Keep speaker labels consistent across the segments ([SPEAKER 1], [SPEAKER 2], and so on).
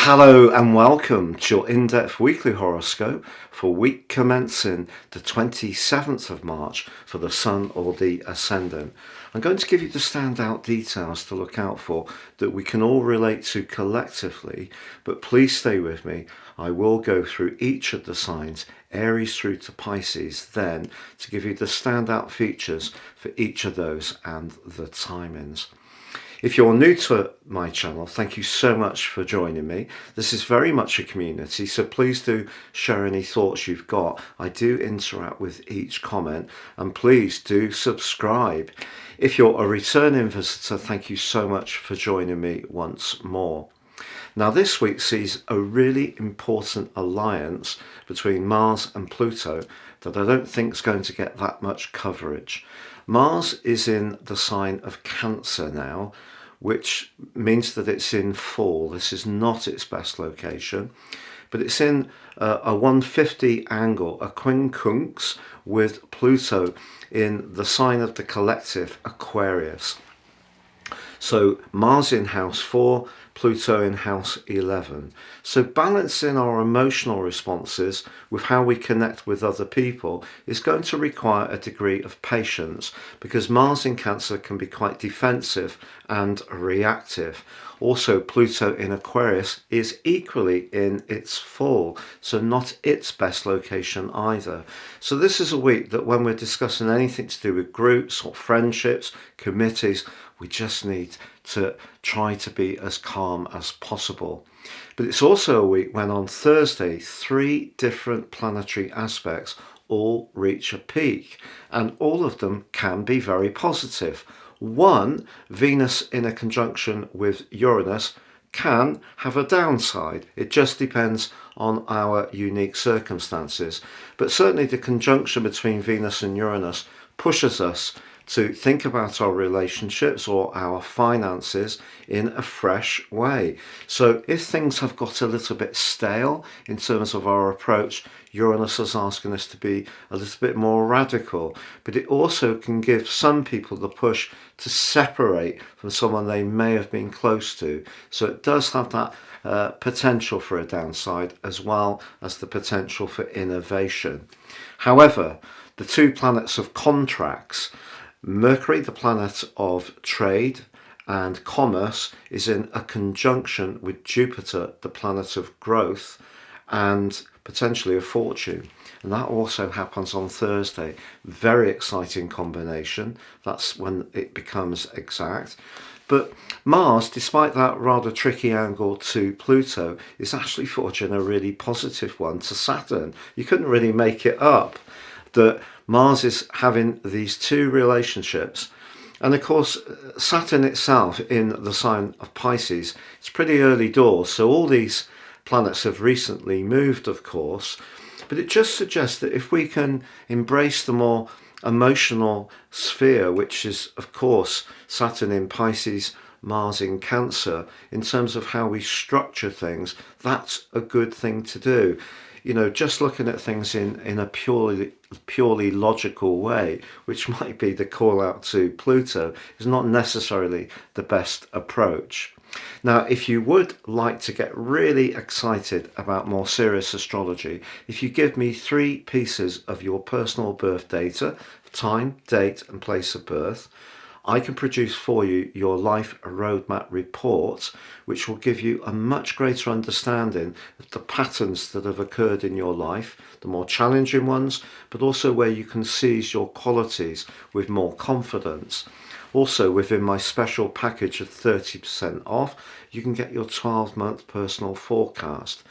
[SPEAKER 1] Hello and welcome to your in-depth weekly horoscope for week commencing the 27th of March for the Sun or the Ascendant. I'm going to give you the standout details to look out for that we can all relate to collectively, but please stay with me. I will go through each of the signs, Aries through to Pisces, then to give you the standout features for each of those and the timings. If you're new to my channel, thank you so much for joining me. This is very much a community, so please do share any thoughts you've got. I do interact with each comment, and please do subscribe. If you're a returning visitor, thank you so much for joining me once more. Now this week sees a really important alliance between Mars and Pluto that I don't think is going to get that much coverage. Mars is in the sign of Cancer now, which means that it's in fall. This is not its best location, but it's in a 150 angle, a quincunx, with Pluto in the sign of the collective, Aquarius. So Mars in house 4, Pluto in house 11. So balancing our emotional responses with how we connect with other people is going to require a degree of patience, because Mars in Cancer can be quite defensive and reactive. Also, Pluto in Aquarius is equally in its fall, so not its best location either. So this is a week that when we're discussing anything to do with groups or friendships, committees, we just need to try to be as calm as possible. But it's also a week when on Thursday, 3 different planetary aspects all reach a peak, and all of them can be very positive. One, Venus in a conjunction with Uranus, can have a downside. It just depends on our unique circumstances. But certainly the conjunction between Venus and Uranus pushes us to think about our relationships or our finances in a fresh way. So if things have got a little bit stale in terms of our approach, Uranus is asking us to be a little bit more radical, but it also can give some people the push to separate from someone they may have been close to. So it does have that potential for a downside, as well as the potential for innovation. However, the 2 planets of contracts, Mercury, the planet of trade and commerce, is in a conjunction with Jupiter, the planet of growth and potentially of fortune. And that also happens on Thursday. Very exciting combination. That's when it becomes exact. But Mars, despite that rather tricky angle to Pluto, is actually forging a really positive one to Saturn. You couldn't really make it up that Mars is having these 2 relationships. And of course, Saturn itself in the sign of Pisces, it's pretty early doors. So all these planets have recently moved, of course, but it just suggests that if we can embrace the more emotional sphere, which is, of course, Saturn in Pisces, Mars in Cancer, in terms of how we structure things, that's a good thing to do. You know, just looking at things in a purely logical way, which might be the call out to Pluto, is not necessarily the best approach. Now, if you would like to get really excited about more serious astrology, if you give me 3 pieces of your personal birth data, time, date and place of birth, I can produce for you your life roadmap report, which will give you a much greater understanding of the patterns that have occurred in your life, the more challenging ones, but also where you can seize your qualities with more confidence. Also, within my special package of 30% off, you can get your 12-month personal forecast.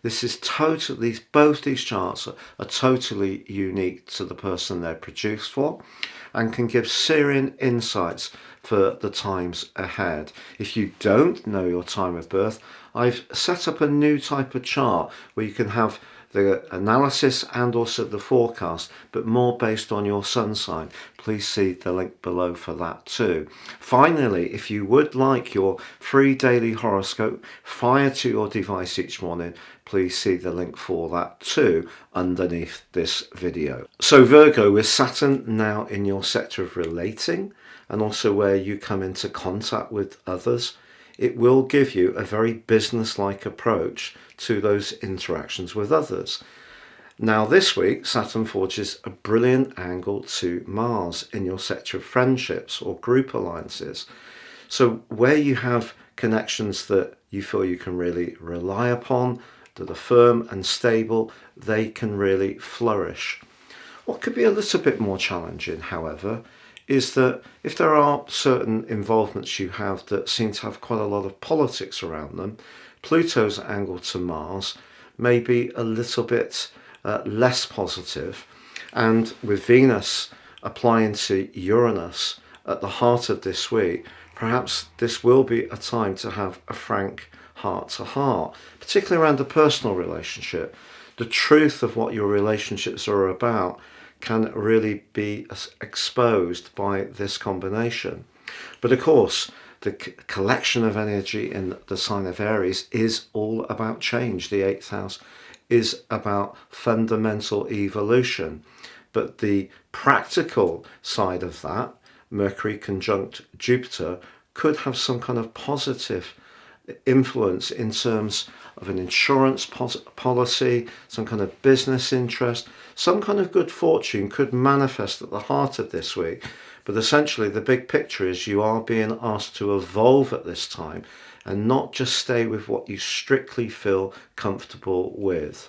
[SPEAKER 1] This is totally, both these charts are totally unique to the person they're produced for, and can give searing insights for the times ahead. If you don't know your time of birth, I've set up a new type of chart where you can have the analysis and also the forecast, but more based on your sun sign. Please see the link below for that too. Finally, if you would like your free daily horoscope fired to your device each morning, please see the link for that too underneath this video. So Virgo, with Saturn now in your sector of relating, and also where you come into contact with others, it will give you a very business-like approach to those interactions with others. Now this week, Saturn forges a brilliant angle to Mars in your sector of friendships or group alliances. So where you have connections that you feel you can really rely upon, that are firm and stable, they can really flourish. What could be a little bit more challenging, however, is that if there are certain involvements you have that seem to have quite a lot of politics around them, Pluto's angle to Mars may be a little bit less positive. And with Venus applying to Uranus at the heart of this week, perhaps this will be a time to have a frank heart-to-heart, particularly around a personal relationship. The truth of what your relationships are about can really be exposed by this combination. But of course, the collection of energy in the sign of Aries is all about change. The 8th house is about fundamental evolution. But the practical side of that, Mercury conjunct Jupiter, could have some kind of positive influence in terms of an insurance policy, some kind of business interest, some kind of good fortune could manifest at the heart of this week. But essentially the big picture is you are being asked to evolve at this time and not just stay with what you strictly feel comfortable with.